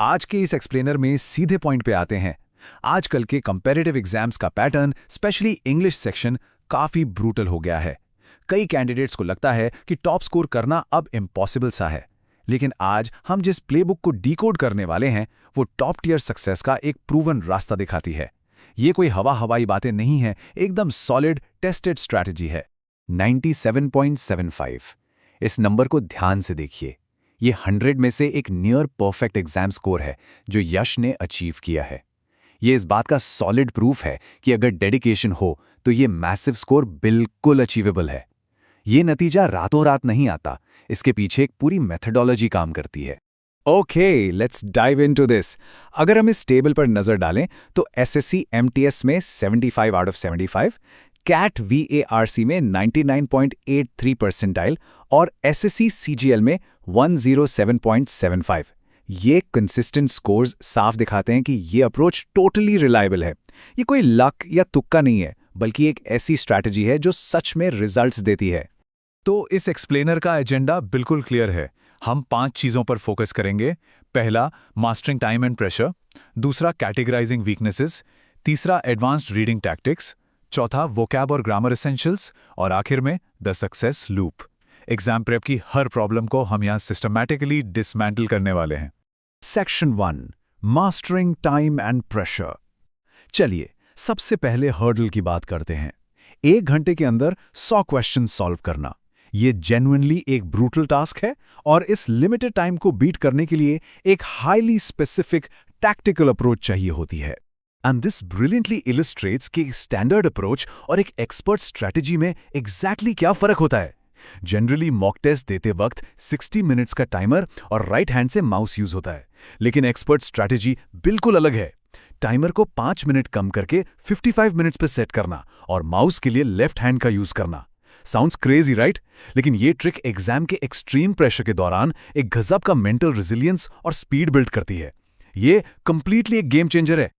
आज के इस एक्सप्लेनर में सीधे पॉइंट पे आते हैं। आजकल के कंपैरेटिव एग्जाम्स का पैटर्न, स्पेशली इंग्लिश सेक्शन, काफी ब्रूटल हो गया है। कई कैंडिडेट्स को लगता है कि टॉप स्कोर करना अब इम्पॉसिबल सा है। लेकिन आज हम जिस प्लेबुक को डिकोड करने वाले हैं, वो टॉप टियर सक्सेस का एक प्रूवन रास्ता दिखाती है। ये कोई हवाई बातें नहीं हैं, एकदम सॉलिड टेस्टेड स्ट्रैटेजी है। 97.75। इस नंबर को ध्यान से देखिए। ये 100 में से एक नियर परफेक्ट एग्जाम स्कोर है जो यश ने अचीव किया है। ये इस बात का सॉलिड प्रूफ है कि अगर डेडिकेशन हो तो ये मैसिव स्कोर बिल्कुल अचीवेबल है। ये नतीजा रातों रात नहीं आता, इसके पीछे एक पूरी मेथडोलॉजी काम करती है। Okay, let's dive into this. अगर हम इस टेबल पर नजर डालें तो एसएससी एमटीएस में 75 आउट ऑफ 75, कैट वीएआरसी में 99.83 परसेंटाइल और एसएससी सीजीएल में 107.75। ये कंसिस्टेंट स्कोर्स साफ दिखाते हैं कि ये अप्रोच टोटली रिलायबल है। ये कोई लक या तुक्का नहीं है, बल्कि एक ऐसी स्ट्रैटेजी है जो सच में रिजल्ट्स देती है। तो इस एक्सप्लेनर का एजेंडा बिल्कुल क्लियर है। हम 5 चीज़ों पर फोकस करेंगे। पहला, मास्टरिंग टाइम एंड प्रेशर। दूसरा, कैटेगराइजिंग वीकनेसेस। तीसरा, एडवांस्ड रीडिंग टैक्टिक्स। चौथा, वोकैब और ग्रामर एसेंशियल्स। और आखिर में the success loop. Exam prep की हर प्रॉब्लम को हम यहाँ सिस्टमैटिकली डिसमेंटल करने वाले हैं। Section 1, mastering time and pressure. चलिए सबसे पहले हर्डल की बात करते हैं। 1 घंटे के अंदर 100 क्वेश्चन सॉल्व करना, ये जेन्युइनली एक ब्रूटल टास्क है और इस लिमिटेड टाइम को बीट करने के लिए एक हाईली स्पेसिफिक टैक्टिकल अप्रोच चाहिए होती है। एंड दिस ब्रिलियंटली इलस्ट्रेट्स कि स्टैंडर्ड अप्रोच और एक एक्सपर्ट स्ट्रैटेजी में एग्जैक्टली क्या फर्क होता है। जनरली मॉक टेस्ट देते वक्त 60 मिनट्स का टाइमर और राइट हैंड से माउस यूज होता है, लेकिन एक्सपर्ट स्ट्रैटेजी बिल्कुल अलग है। टाइमर को 5 मिनट कम करके 55 मिनट्स पे सेट करना और माउस के लिए लेफ्ट हैंड का यूज करना। Sounds crazy right? लेकिन ये ट्रिक एग्जाम के एक्सट्रीम प्रेशर के दौरान एक गजब का मेंटल रेजिलियंस और स्पीड बिल्ड करती है। ये कंप्लीटली एक गेम चेंजर है।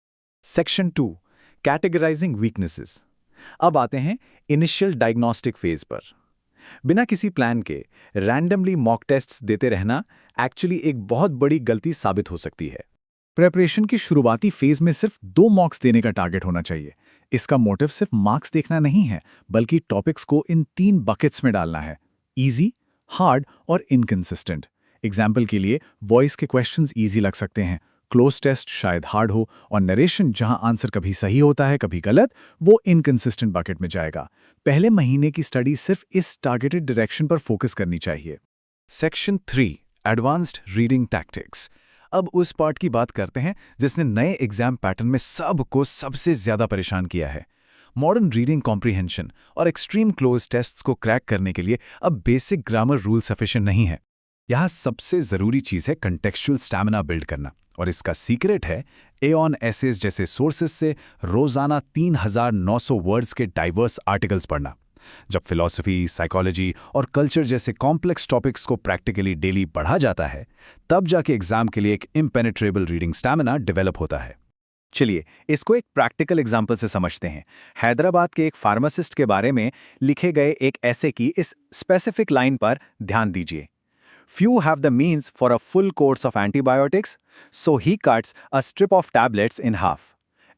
Section 2, categorising weaknesses. अब आते हैं इनिशियल डायग्नोस्टिक फेज पर। बिना किसी प्लान के रैंडमली मॉक टेस्ट्स देते रहना एक्चुअली एक बहुत बड़ी गलती साबित हो सकती है। प्रेपरेशन की शुरुआती फेज में सिर्फ 2 मॉक्स देने का टारगेट होना चाहिए। इसका मोटिव सिर्फ मार्क्स देखना नहीं है, बल्कि टॉपिक्स को इन 3 बकेट्स में डालना है: इजी, हार्ड और इनकंसिस्टेंट। एग्जाम्पल के लिए, वॉइस के क्वेश्चंस इजी लग सकते हैं, क्लोज टेस्ट शायद हार्ड हो, और नरेशन जहां आंसर कभी सही होता है कभी गलत, वो इनकंसिस्टेंट बकेट में जाएगा। पहले महीने की स्टडी सिर्फ इस टारगेटेड डायरेक्शन पर फोकस करनी चाहिए। Section 3, advanced reading tactics. अब उस पार्ट की बात करते हैं जिसने नए एग्जाम पैटर्न में सबको सबसे ज्यादा परेशान किया है। मॉडर्न रीडिंग कॉम्प्रिहेंशन और एक्सट्रीम क्लोज टेस्ट्स को क्रैक करने के लिए अब बेसिक ग्रामर रूल सफिशिएंट नहीं है। यहाँ सबसे जरूरी चीज है कंटेक्चुअल स्टैमिना बिल्ड करना, और इसका सीक्रेट है एऑन एसेज जैसे सोर्सेज से रोजाना 3900 वर्ड्स के डाइवर्स आर्टिकल्स पढ़ना। जब फिलॉसफी, साइकोलॉजी और कल्चर जैसे कॉम्प्लेक्स टॉपिक्स को प्रैक्टिकली डेली पढ़ा जाता है, तब जाके एग्जाम के लिए एक इम्पेनेट्रेबल रीडिंग स्टैमिना डेवलप होता है। चलिए इसको एक प्रैक्टिकल एग्जाम्पल से समझते हैं। हैदराबाद के एक फार्मासिस्ट के बारे में लिखे गए एक ऐसे की इस स्पेसिफिक लाइन पर ध्यान दीजिए। Few have the means for a full course of antibiotics, so he cuts a strip of tablets in half.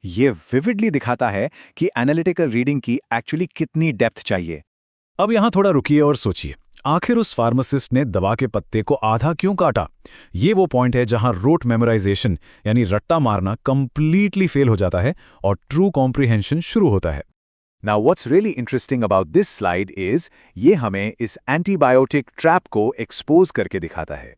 ये विविडली दिखाता है कि एनालिटिकल रीडिंग की एक्चुअली कितनी डेप्थ चाहिए। अब यहां थोड़ा रुकिए और सोचिए, आखिर उस फार्मासिस्ट ने दवा के पत्ते को आधा क्यों काटा? ये वो पॉइंट है जहां रोट मेमोराइजेशन यानी रट्टा मारना कंप्लीटली फेल हो जाता है और ट्रू कॉम्प्रिहेंशन शुरू होता है। Now what's really interesting about this slide is ये हमें इस एंटीबायोटिक ट्रैप को एक्सपोज करके दिखाता है।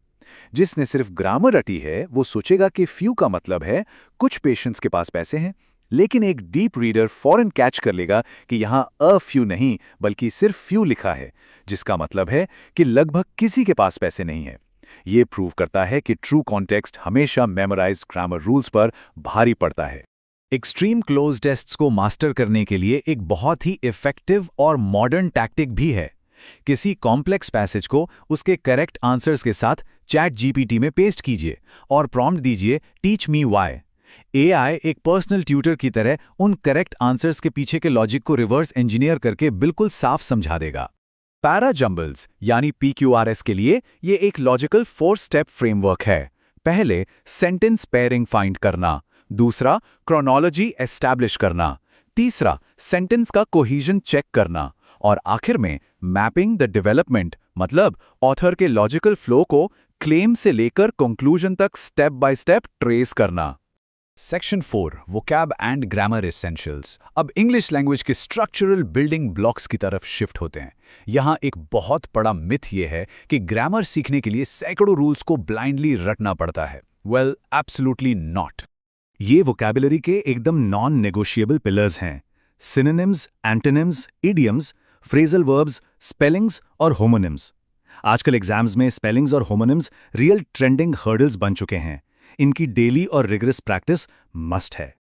जिसने सिर्फ ग्रामर रटी है वो सोचेगा कि फ्यू का मतलब है कुछ पेशेंट्स के पास पैसे हैं, लेकिन एक डीप रीडर फौरन कैच कर लेगा कि यहाँ अ फ्यू नहीं बल्कि सिर्फ फ्यू लिखा है, जिसका मतलब है कि लगभग किसी के पास पैसे नहीं है। ये प्रूव करता है कि ट्रू कॉन्टेक्स्ट हमेशा मेमोराइज्ड ग्रामर रूल्स पर भारी पड़ता है। एक्सट्रीम क्लोज टेस्ट्स को मास्टर करने के लिए एक बहुत ही इफेक्टिव और मॉडर्न टैक्टिक भी है। किसी कॉम्प्लेक्स पैसेज को उसके करेक्ट आंसर्स के साथ चैट जीपीटी में पेस्ट कीजिए और प्रॉम्प्ट दीजिए टीच मी व्हाई। एआई एक पर्सनल ट्यूटर की तरह उन करेक्ट आंसर्स के पीछे के लॉजिक को रिवर्स इंजीनियर करके बिल्कुल साफ समझा देगा। पैरा जंबल्स यानी PQRS के लिए ये एक लॉजिकल 4 स्टेप फ्रेमवर्क है। पहले सेंटेंस पेयरिंग फाइंड करना, दूसरा क्रोनोलॉजी एस्टैब्लिश करना, तीसरा सेंटेंस का कोहीजन चेक करना और आखिर में मैपिंग द डेवलपमेंट मतलब ऑथर के लॉजिकल फ्लो को क्लेम से लेकर कंक्लूजन तक स्टेप बाय स्टेप ट्रेस करना। Section 4 vocab and grammar essentials. अब इंग्लिश लैंग्वेज के स्ट्रक्चरल बिल्डिंग ब्लॉक्स की तरफ शिफ्ट होते हैं। यहाँ एक बहुत बड़ा मिथ ये है कि ग्रामर सीखने के लिए सैकड़ों रूल्स को ब्लाइंडली रटना पड़ता है। Well, absolutely not. ये वोकैबुलरी के एकदम नॉन नेगोशिएबल पिलर्स हैं। Synonyms, antonyms, idioms, phrasal verbs, spellings और होमोनिम्स। आजकल एग्जाम्स में स्पेलिंग्स और होमोनिम्स रियल ट्रेंडिंग हर्डल्स बन चुके हैं। इनकी डेली और रिगरस प्रैक्टिस मस्ट है।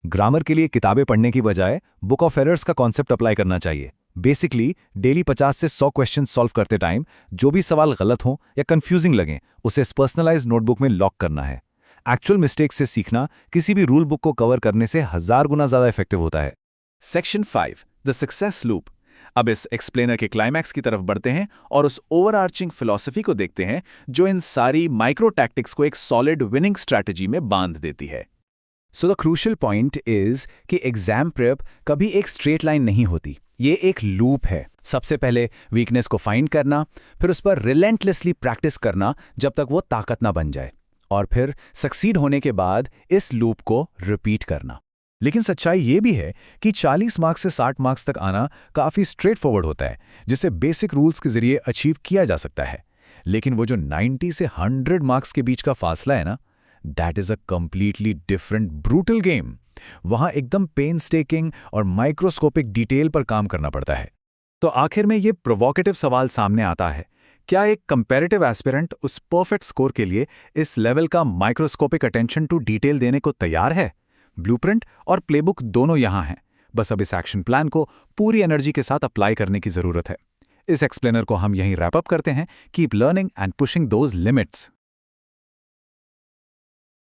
ग्रामर के लिए किताबें पढ़ने की बजाय बुक ऑफ एरर्स का कॉन्सेप्ट अप्लाई करना चाहिए। बेसिकली डेली 50 से 100 क्वेश्चन सॉल्व करते टाइम जो भी सवाल गलत हो या कंफ्यूजिंग लगें उसे पर्सनलाइज नोटबुक में लॉक करना है। एक्चुअल मिस्टेक से सीखना किसी भी रूल बुक को कवर करने से 1000 गुना ज्यादा इफेक्टिव होता है। Section 5 the success loop. अब इस एक्सप्लेनर के क्लाइमैक्स की तरफ बढ़ते हैं और उस ओवरआर्चिंग फिलॉसफी को देखते हैं जो इन सारी माइक्रो टैक्टिक्स को एक सॉलिड विनिंग स्ट्रैटेजी में बांध देती है। So the crucial point is कि एग्जाम प्रेप कभी एक स्ट्रेट लाइन नहीं होती, ये एक लूप है। सबसे पहले वीकनेस को फाइंड करना, फिर उस पर रिलेंटलेसली प्रैक्टिस करना जब तक वो ताकत ना बन जाए, और फिर सक्सीड होने के बाद इस लूप को रिपीट करना। लेकिन सच्चाई ये भी है कि 40 मार्क्स से 60 मार्क्स तक आना काफ़ी स्ट्रेट फॉरवर्ड होता है, जिसे बेसिक रूल्स के जरिए अचीव किया जा सकता है। लेकिन वो जो 90 से 100 मार्क्स के बीच का फासला है ना, that is a completely different brutal game. वहाँ एकदम पेनस्टेकिंग और माइक्रोस्कोपिक डिटेल पर काम करना पड़ता है। तो आखिर में ये प्रोवोकेटिव सवाल सामने आता है, क्या एक कंपैरेटिव एस्पिरेंट उस परफेक्ट स्कोर के लिए इस लेवल का माइक्रोस्कोपिक अटेंशन टू डिटेल देने को तैयार है? ब्लूप्रिंट और प्लेबुक दोनों यहाँ हैं, बस अब इस एक्शन प्लान को पूरी एनर्जी के साथ अप्लाई करने की जरूरत है। इस एक्सप्लेनर को हम यहीं रैप अप करते हैं। Keep learning and pushing those limits.